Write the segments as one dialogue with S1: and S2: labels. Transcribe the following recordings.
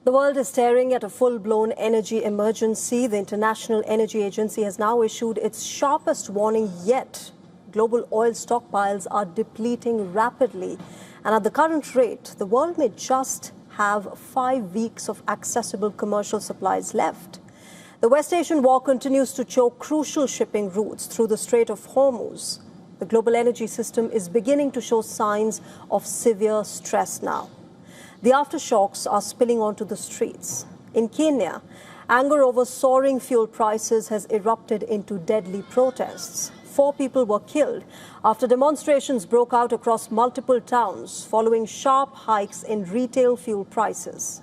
S1: The world is staring at a full-blown energy emergency. The International Energy Agency has now issued its sharpest warning yet. Global oil stockpiles are depleting rapidly, and at the current rate, the world may just have 5 weeks of accessible commercial supplies left. The West Asian war continues to choke crucial shipping routes through the Strait of Hormuz. The global energy system is beginning to show signs of severe stress now. The aftershocks are spilling onto the streets. In Kenya, anger over soaring fuel prices has erupted into deadly protests. 4 people were killed after demonstrations broke out across multiple towns following sharp hikes in retail fuel prices.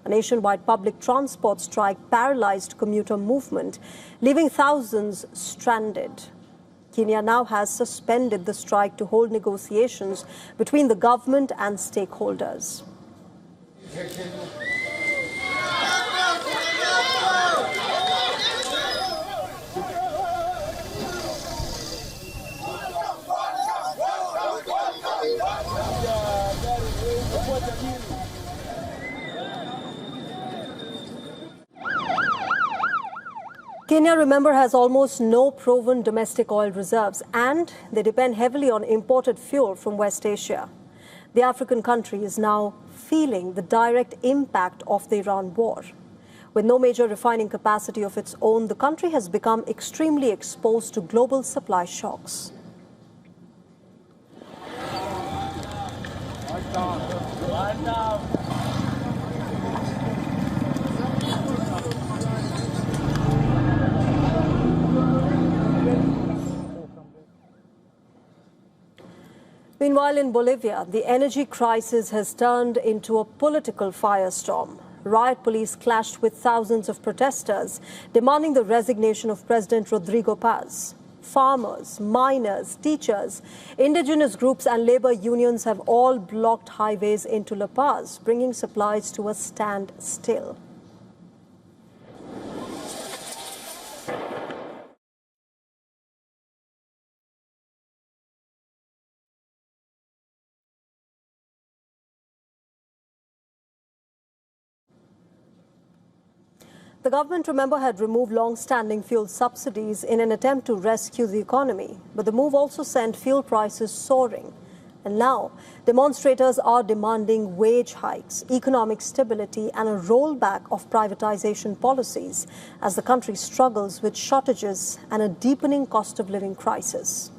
S1: A nationwide public transport strike paralyzed commuter movement, leaving thousands stranded. Kenya now has suspended the strike to hold negotiations between the government and stakeholders. Kenya, remember, has almost no proven domestic oil reserves, and they depend heavily on imported fuel from West Asia. The African country is now feeling the direct impact of the Iran war. With no major refining capacity of its own, the country has become extremely exposed to global supply shocks. Meanwhile, in Bolivia, the energy crisis has turned into a political firestorm. Riot police clashed with thousands of protesters, demanding the resignation of President Rodrigo Paz. Farmers, miners, teachers, indigenous groups and labor unions have all blocked highways into La Paz, bringing supplies to a standstill. The government, remember, had removed long-standing fuel subsidies in an attempt to rescue the economy. But the move also sent fuel prices soaring. And now, demonstrators are demanding wage hikes, economic stability, and a rollback of privatization policies as the country struggles with shortages and a deepening cost of living crisis.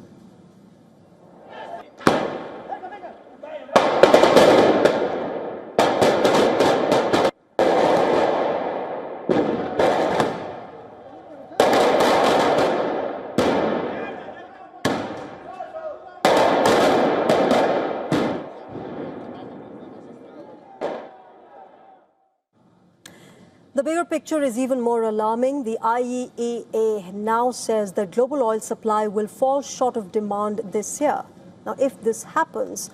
S1: The bigger picture is even more alarming. The IEA now says that global oil supply will fall short of demand this year. Now, if this happens,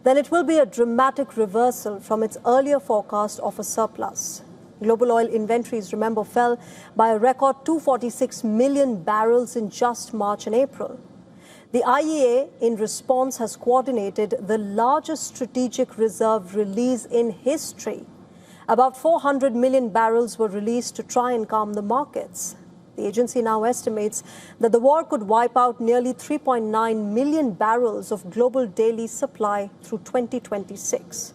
S1: then it will be a dramatic reversal from its earlier forecast of a surplus. Global oil inventories, remember, fell by a record 246 million barrels in just March and April. The IEA, in response, has coordinated the largest strategic reserve release in history. About 400 million barrels were released to try and calm the markets. The agency now estimates that the war could wipe out nearly 3.9 million barrels of global daily supply through 2026.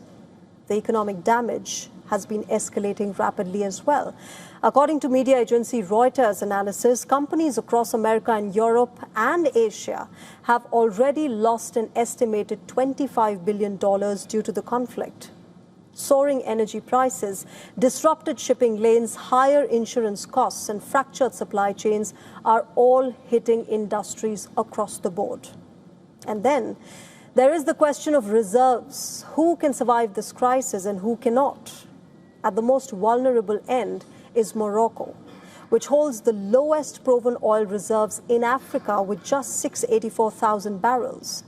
S1: The economic damage has been escalating rapidly as well. According to media agency Reuters analysis, companies across America and Europe and Asia have already lost an estimated $25 billion due to the conflict. Soaring energy prices, disrupted shipping lanes, higher insurance costs, and fractured supply chains are all hitting industries across the board. And then there is the question of reserves. Who can survive this crisis and who cannot? At the most vulnerable end is Morocco, which holds the lowest proven oil reserves in Africa with just 684,000 barrels.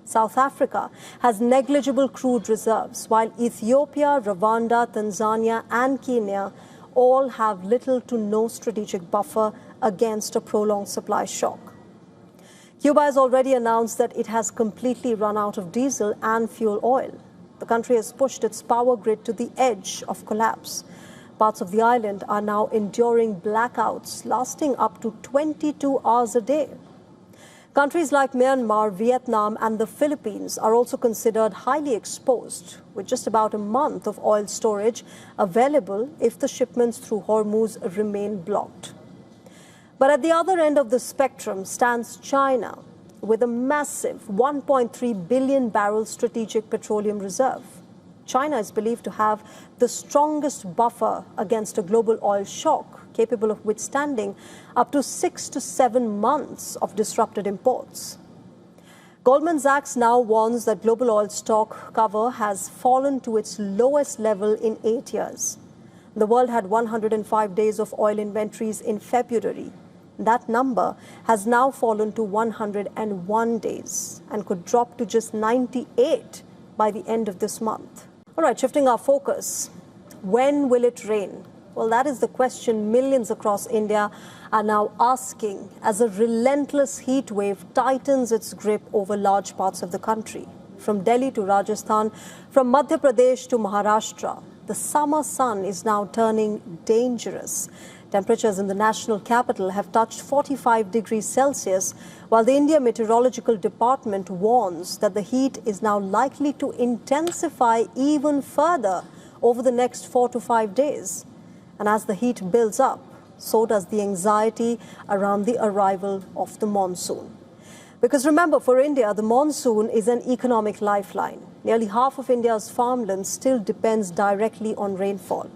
S1: South Africa has negligible crude reserves, while Ethiopia, Rwanda, Tanzania, and Kenya all have little to no strategic buffer against a prolonged supply shock. Cuba has already announced that it has completely run out of diesel and fuel oil. The country has pushed its power grid to the edge of collapse. Parts of the island are now enduring blackouts lasting up to 22 hours a day. Countries like Myanmar, Vietnam and the Philippines are also considered highly exposed, with just about a month of oil storage available if the shipments through Hormuz remain blocked. But at the other end of the spectrum stands China, with a massive 1.3 billion barrel strategic petroleum reserve. China is believed to have the strongest buffer against a global oil shock, capable of withstanding up to 6 to 7 months of disrupted imports. Goldman Sachs now warns that global oil stock cover has fallen to its lowest level in 8 years. The world had 105 days of oil inventories in February. That number has now fallen to 101 days and could drop to just 98 by the end of this month. All right, shifting our focus. When will it rain? Well, that is the question millions across India are now asking as a relentless heat wave tightens its grip over large parts of the country. From Delhi to Rajasthan, from Madhya Pradesh to Maharashtra, the summer sun is now turning dangerous. Temperatures in the national capital have touched 45 degrees Celsius, while the India Meteorological Department warns that the heat is now likely to intensify even further over the next 4 to 5 days. And as the heat builds up, so does the anxiety around the arrival of the monsoon. Because remember, for India, the monsoon is an economic lifeline. Nearly half of India's farmland still depends directly on rainfall.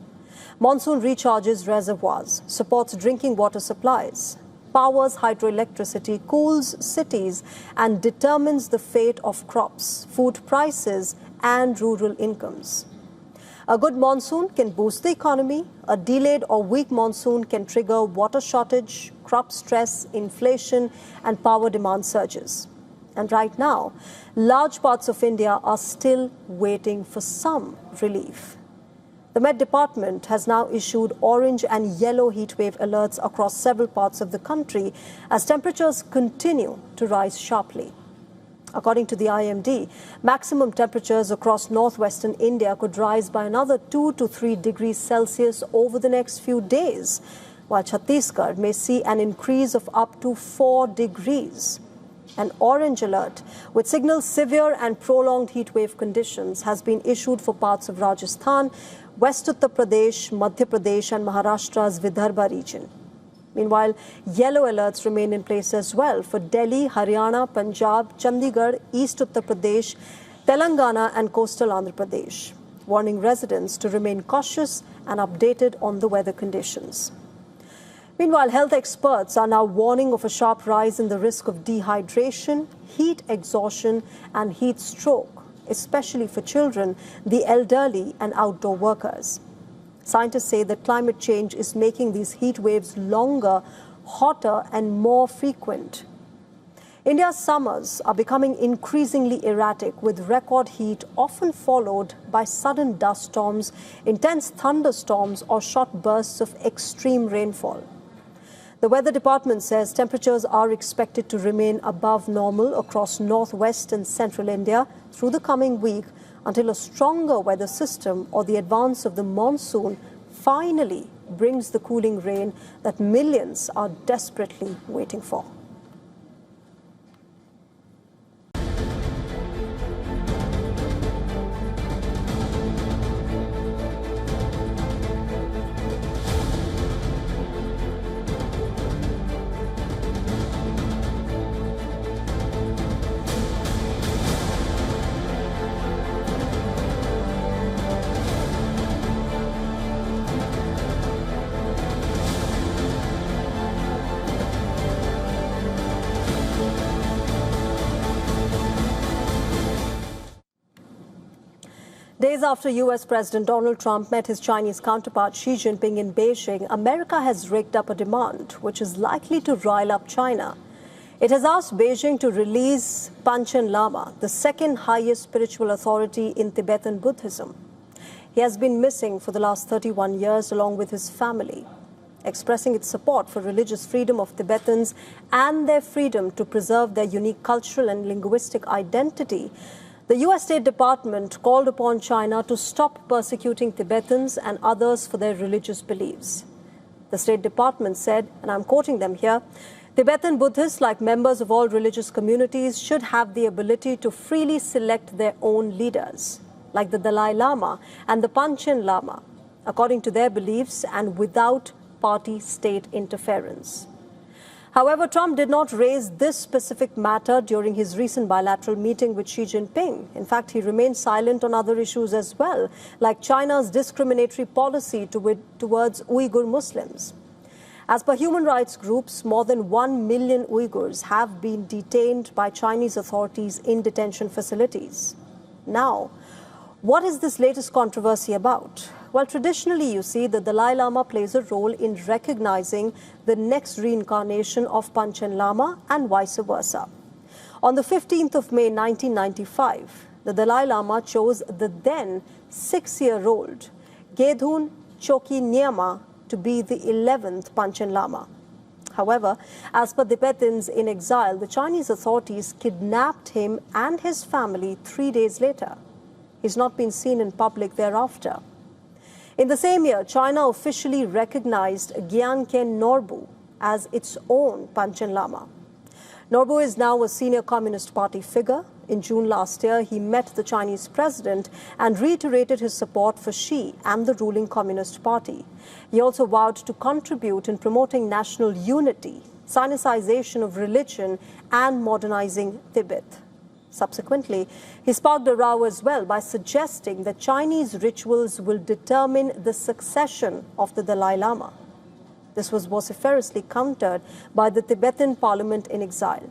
S1: Monsoon recharges reservoirs, supports drinking water supplies, powers hydroelectricity, cools cities, and determines the fate of crops, food prices, and rural incomes. A good monsoon can boost the economy. A delayed or weak monsoon can trigger water shortage, crop stress, inflation, and power demand surges. And right now, large parts of India are still waiting for some relief. The Met Department has now issued orange and yellow heatwave alerts across several parts of the country as temperatures continue to rise sharply. According to the IMD, maximum temperatures across northwestern India could rise by another 2 to 3 degrees Celsius over the next few days, while Chhattisgarh may see an increase of up to 4 degrees. An orange alert, which signals severe and prolonged heatwave conditions, has been issued for parts of Rajasthan, West Uttar Pradesh, Madhya Pradesh and Maharashtra's Vidarbha region. Meanwhile, yellow alerts remain in place as well for Delhi, Haryana, Punjab, Chandigarh, East Uttar Pradesh, Telangana and coastal Andhra Pradesh, warning residents to remain cautious and updated on the weather conditions. Meanwhile, health experts are now warning of a sharp rise in the risk of dehydration, heat exhaustion and heat stroke, especially for children, the elderly and outdoor workers. Scientists say that climate change is making these heat waves longer, hotter and more frequent. India's summers are becoming increasingly erratic, with record heat often followed by sudden dust storms, intense thunderstorms or short bursts of extreme rainfall. The Weather Department says temperatures are expected to remain above normal across northwest and central India through the coming week until a stronger weather system or the advance of the monsoon finally brings the cooling rain that millions are desperately waiting for. Days after U.S. President Donald Trump met his Chinese counterpart Xi Jinping in Beijing, America has raked up a demand which is likely to rile up China. It has asked Beijing to release Panchen Lama, the second highest spiritual authority in Tibetan Buddhism. He has been missing for the last 31 years along with his family. Expressing its support for religious freedom of Tibetans and their freedom to preserve their unique cultural and linguistic identity, The US State Department called upon China to stop persecuting Tibetans and others for their religious beliefs. The State Department said, and I'm quoting them here, Tibetan Buddhists, like members of all religious communities, should have the ability to freely select their own leaders, like the Dalai Lama and the Panchen Lama, according to their beliefs and without party-state interference. However, Trump did not raise this specific matter during his recent bilateral meeting with Xi Jinping. In fact, he remained silent on other issues as well, like China's discriminatory policy towards Uyghur Muslims. As per human rights groups, more than 1 million Uyghurs have been detained by Chinese authorities in detention facilities. Now, what is this latest controversy about? Well, traditionally, you see, the Dalai Lama plays a role in recognizing the next reincarnation of Panchen Lama and vice versa. On the 15th of May 1995, the Dalai Lama chose the then 6-year-old Gedhun Choki Nyama to be the 11th Panchen Lama. However, as per Tibetans in exile, the Chinese authorities kidnapped him and his family 3 days later. He's not been seen in public thereafter. In the same year, China officially recognized Gyaltsen Norbu as its own Panchen Lama. Norbu is now a senior Communist Party figure. In June last year, he met the Chinese president and reiterated his support for Xi and the ruling Communist Party. He also vowed to contribute in promoting national unity, Sinicization of religion, and modernizing Tibet. Subsequently, he sparked a row as well by suggesting that Chinese rituals will determine the succession of the Dalai Lama. This was vociferously countered by the Tibetan parliament in exile.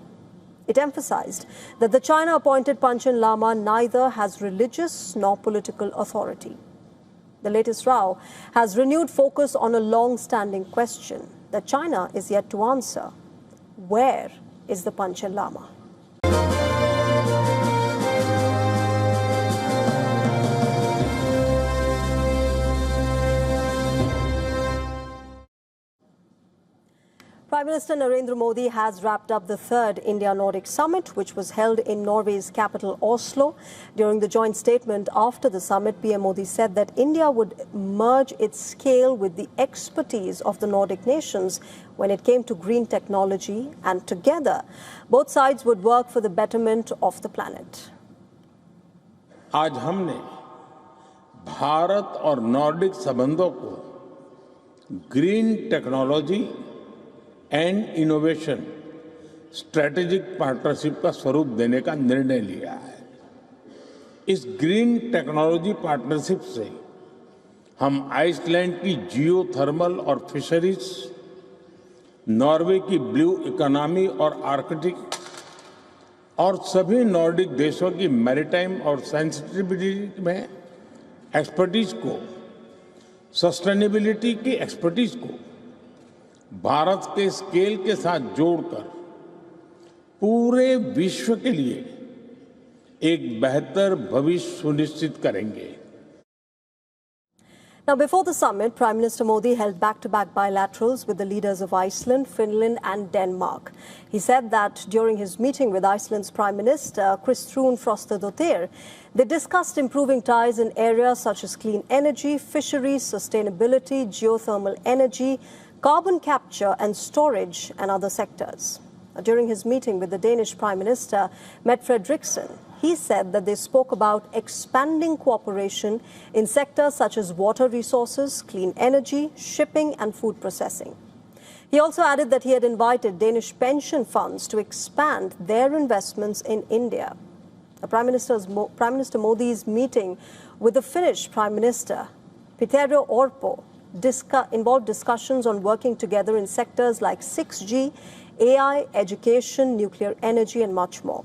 S1: It emphasized that the China-appointed Panchen Lama neither has religious nor political authority. The latest row has renewed focus on a long-standing question that China is yet to answer. Where is the Panchen Lama? Prime Minister Narendra Modi has wrapped up the third India-Nordic summit, which was held in Norway's capital, Oslo. During the joint statement after the summit, PM Modi said that India would merge its scale with the expertise of the Nordic nations when it came to green technology, and together, both sides would work for the betterment of the planet.
S2: आज हमने भारत और Nordic संबंधों को green technology and innovation strategic partnership का स्वरूप देने का निर्णय लिया है। इस ग्रीन टेक्नोलॉजी पार्टनरशिप से हम आइसलैंड की जियोथर्मल और फिशरीज, नॉर्वे की ब्लू इकोनॉमी और आर्कटिक और सभी नॉर्डिक देशों की मैरीटाइम और सेंसिटिविटी में एक्सपर्टीज को, सस्टेनेबिलिटी की एक्सपर्टीज को भारत के स्केल के साथ जोड़कर पूरे विश्व के लिए एक बेहतर भविष्य सुनिश्चित करेंगे।
S1: Now, before the summit, Prime Minister Modi held back-to-back bilaterals with the leaders of Iceland, Finland and Denmark. He said that during his meeting with Iceland's Prime Minister, Kristrún Frostadóttir, they discussed improving ties in areas such as clean energy, fisheries, sustainability, geothermal energy, carbon capture and storage and other sectors. During his meeting with the Danish Prime Minister, Mette Frederiksen, he said that they spoke about expanding cooperation in sectors such as water resources, clean energy, shipping and food processing. He also added that he had invited Danish pension funds to expand their investments in India. Prime Minister Modi's meeting with the Finnish Prime Minister, Petteri Orpo, involved discussions on working together in sectors like 6G, AI, education, nuclear energy and much more.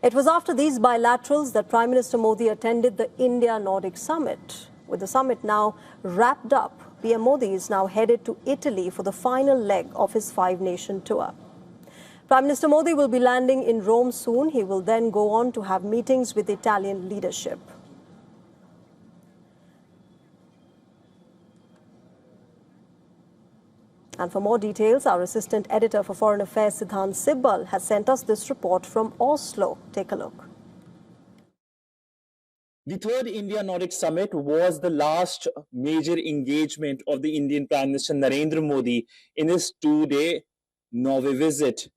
S1: It was after these bilaterals that Prime Minister Modi attended the India-Nordic summit. With the summit now wrapped up, PM Modi is now headed to Italy for the final leg of his 5-nation tour. Prime Minister Modi will be landing in Rome soon. He will then go on to have meetings with Italian leadership. And for more details, our assistant editor for Foreign Affairs, Siddhant Sibbal, has sent us this report from Oslo. Take a look.
S3: The third India-Nordic summit was the last major engagement of the Indian Prime Minister Narendra Modi in his two-day Norway visit.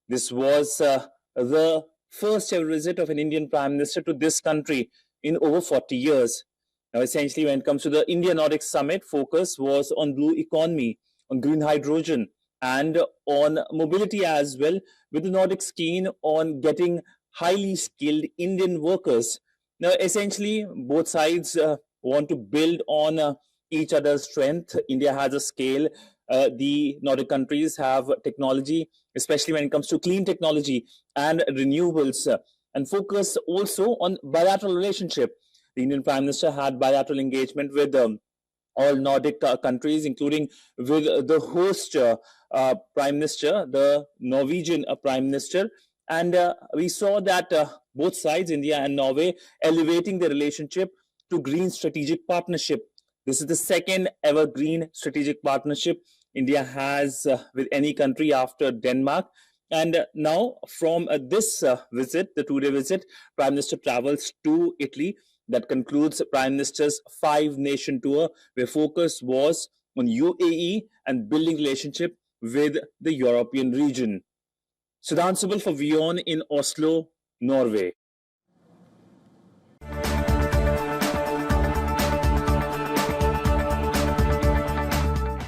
S3: This was the first ever visit of an Indian Prime Minister to this country in over 40 years. Now, essentially, when it comes to the India-Nordic summit, focus was on blue economy, on green hydrogen, and on mobility as well, with the Nordics keen on getting highly skilled Indian workers. Now, essentially, both sides want to build on each other's strength. India has a scale. The Nordic countries have technology, especially when it comes to clean technology and renewables, and focus also on bilateral relationship. The Indian Prime Minister had bilateral engagement with all Nordic countries, including with the host Prime Minister, the Norwegian Prime Minister. And we saw that both sides, India and Norway, elevating their relationship to green strategic partnership. This is the second ever green strategic partnership India has with any country after Denmark. And now from this visit, the two-day visit, Prime Minister travels to Italy. That concludes Prime Minister's 5-nation tour, where focus was on UAE and building relationship with the European region. Sudhan Subal for WION in Oslo, Norway.